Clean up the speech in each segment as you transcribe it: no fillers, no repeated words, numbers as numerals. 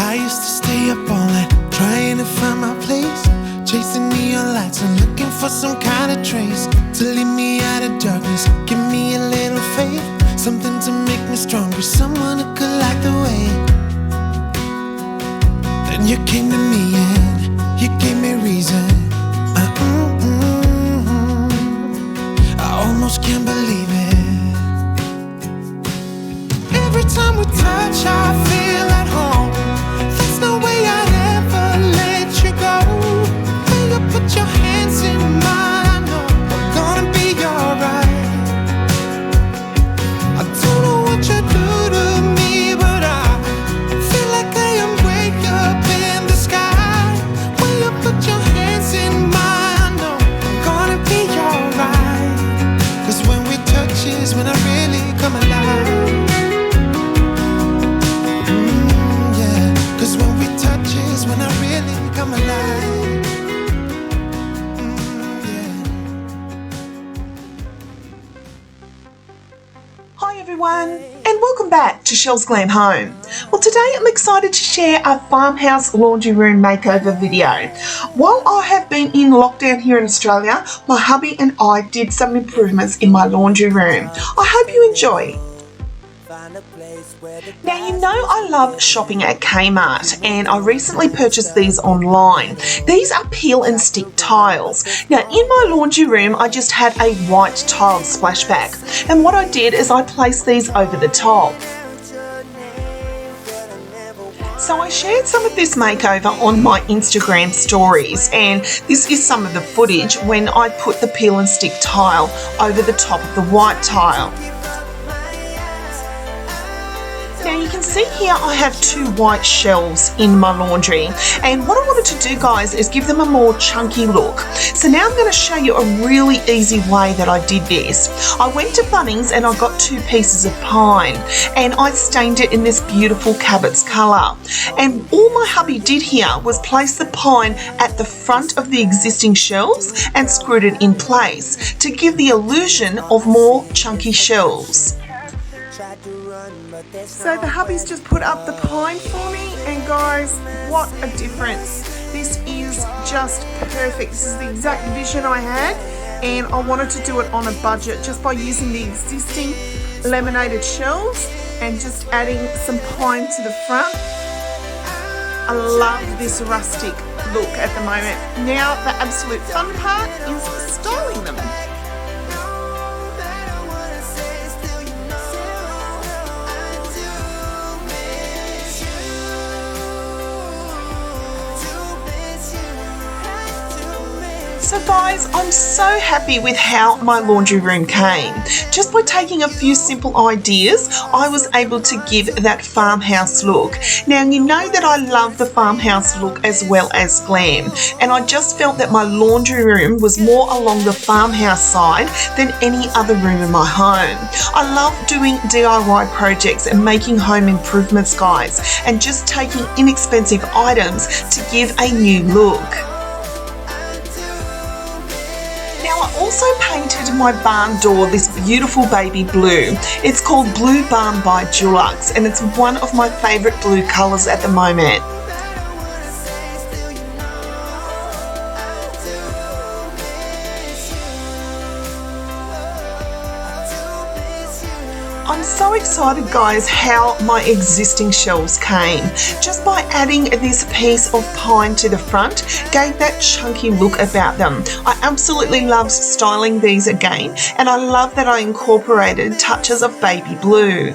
I used to stay up all night trying to find my place, chasing neon lights and looking for some kind of trace to lead me out of darkness. Give me a little faith, something to make me stronger, someone who could light the way. Then you came to me and you gave me reason. I almost can't believe it. Every time we touch, I feel at home. There's no way I'd ever let you go. When you put your hands in mine, I know we're gonna be alright. I don't know what you do to me, but I feel like I am way up in the sky. When you put your hands in mine, I know we're gonna be alright. 'Cause when we touch is when I really come alive. When we touch is when I really come alive. Hi everyone, and welcome back to Chelle's Glam Home. Well, today I'm excited to share a farmhouse laundry room makeover video. While I have been in lockdown here in Australia, my hubby and I did some improvements in my laundry room. I hope you enjoy. Now, you know I love shopping at Kmart, and I recently purchased these online. These are peel and stick tiles. Now, in my laundry room, I just had a white tile splashback, and what I did is I placed these over the top. So I shared some of this makeover on my Instagram stories, and this is some of the footage when I put the peel and stick tile over the top of the white tile. Now you can see here I have two white shelves in my laundry, and what I wanted to do, guys, is give them a more chunky look. So now I'm going to show you a really easy way that I did this. I went to Bunnings and I got 2 pieces of pine, and I stained it in this beautiful Cabot's colour. And all my hubby did here was place the pine at the front of the existing shelves and screwed it in place to give the illusion of more chunky shelves. So the hubby's just put up the pine for me, and guys, what a difference. This is just perfect. This is the exact vision I had, and I wanted to do it on a budget just by using the existing laminated shelves and just adding some pine to the front. I love this rustic look at the moment. Now the absolute fun part is styling them. So guys, I'm so happy with how my laundry room came. Just by taking a few simple ideas, I was able to give that farmhouse look. Now, you know that I love the farmhouse look as well as glam, and I just felt that my laundry room was more along the farmhouse side than any other room in my home. I love doing DIY projects and making home improvements, guys, and just taking inexpensive items to give a new look. I also painted my barn door this beautiful baby blue. It's called Blue Barn by Dulux, and it's one of my favourite blue colours at the moment. I'm so excited, guys, how my existing shelves came. Just by adding this piece of pine to the front, gave that chunky look about them. I absolutely loved styling these again, and I love that I incorporated touches of baby blue.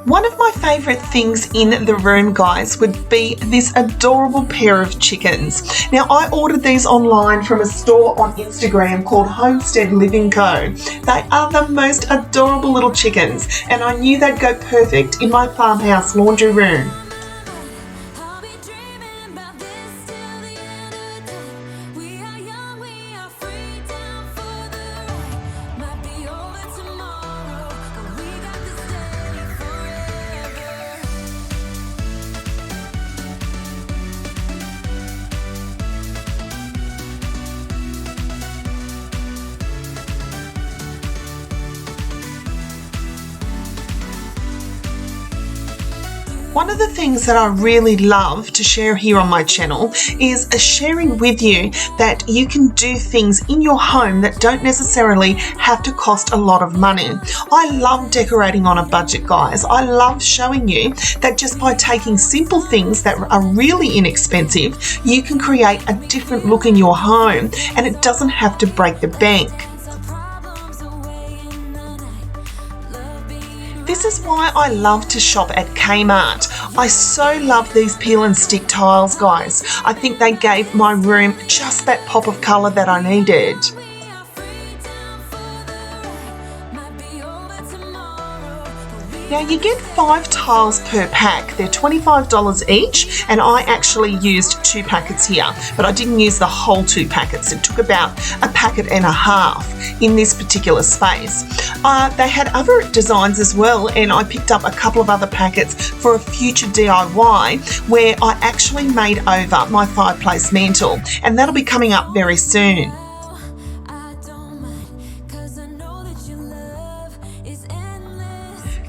One of my favourite things in the room, guys, would be this adorable pair of chickens. Now, I ordered these online from a store on Instagram called Homestead Living Co. They are the most adorable little chickens, and I knew they'd go perfect in my farmhouse laundry room. One of the things that I really love to share here on my channel is sharing with you that you can do things in your home that don't necessarily have to cost a lot of money. I love decorating on a budget, guys. I love showing you that just by taking simple things that are really inexpensive, you can create a different look in your home and it doesn't have to break the bank. This is why I love to shop at Kmart. I so love these peel and stick tiles, guys. I think they gave my room just that pop of colour that I needed. Now you get 5 tiles per pack. They're $25 each, and I actually used 2 packets here, but I didn't use the whole 2 packets. It took about a packet and a half in this particular space. They had other designs as well, and I picked up a couple of other packets for a future DIY where I actually made over my fireplace mantle, and that'll be coming up very soon.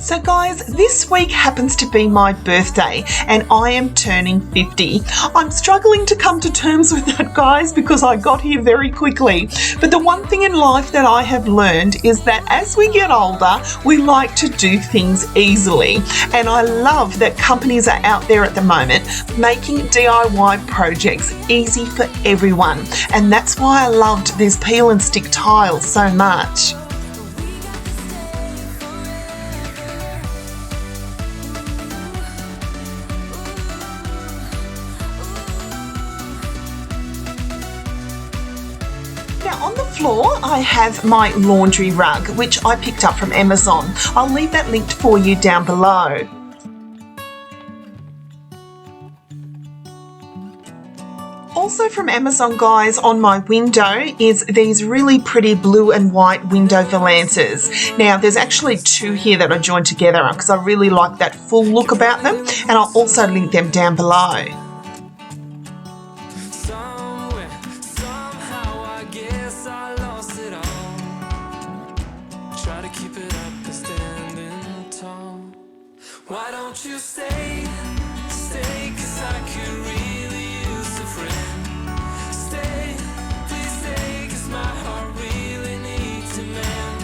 So guys, this week happens to be my birthday and I am turning 50. I'm struggling to come to terms with that, guys, because I got here very quickly. But the one thing in life that I have learned is that as we get older, we like to do things easily. And I love that companies are out there at the moment making DIY projects easy for everyone. And that's why I loved these peel and stick tiles so much. On the floor, I have my laundry rug, which I picked up from Amazon. I'll leave that linked for you down below. Also from Amazon, guys, on my window is these really pretty blue and white window valances. Now, there's actually 2 here that I joined together because I really like that full look about them, and I'll also link them down below. Why don't you stay, 'cause I could really use a friend. Stay, please stay, 'cause my heart really needs a man.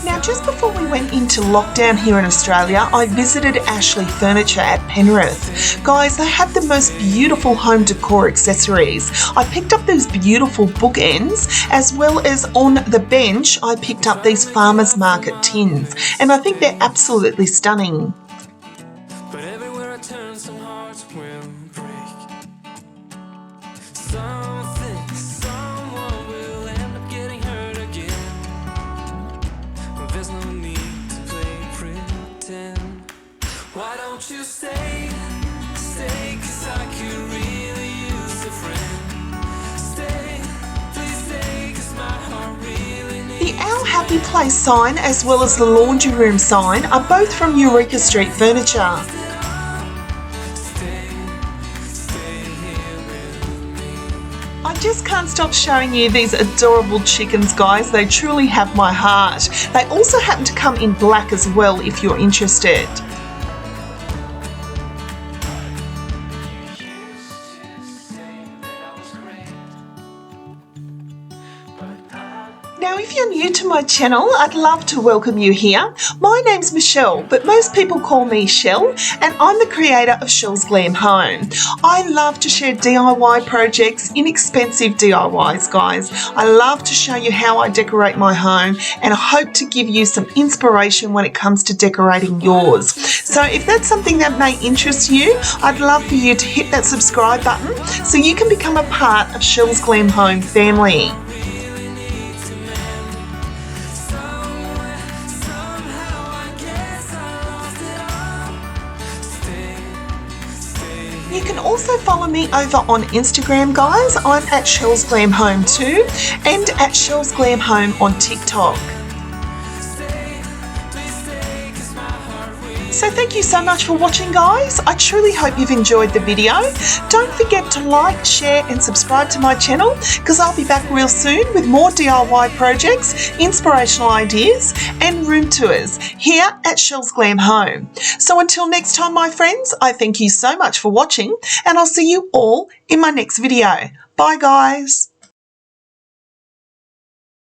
Now, just before we went into lockdown here in Australia, I visited Ashley Furniture at Penrith. Guys, they have the most beautiful home decor accessories. I picked up these beautiful bookends, as well as on the bench, I picked up these farmers market tins, and I think they're absolutely stunning. Some hearts will break. Someone will end up getting hurt again. There's no need to play pretend. Why don't you stay, 'cause I could really use a friend. Stay, please stay, 'cause my heart really needs. The Our Happy Place sign, as well as the laundry room sign, are both from Eureka Street Furniture. I just can't stop showing you these adorable chickens, guys. They truly have my heart. They also happen to come in black as well if you're interested. Now, if you're new to my channel, I'd love to welcome you here. My name's Michelle, but most people call me Chelle, and I'm the creator of Chelle's Glam Home. I love to share DIY projects, inexpensive DIYs, guys. I love to show you how I decorate my home, and I hope to give you some inspiration when it comes to decorating yours. So if that's something that may interest you, I'd love for you to hit that subscribe button so you can become a part of Chelle's Glam Home family. You can also follow me over on Instagram, guys. I'm at Chelle's Glam Home too, and at Chelle's Glam Home on TikTok. So thank you so much for watching, guys. I truly hope you've enjoyed the video. Don't forget to like, share and subscribe to my channel, because I'll be back real soon with more DIY projects, inspirational ideas and room tours here at Chelle's Glam Home. So until next time, my friends, I thank you so much for watching, and I'll see you all in my next video. Bye, guys.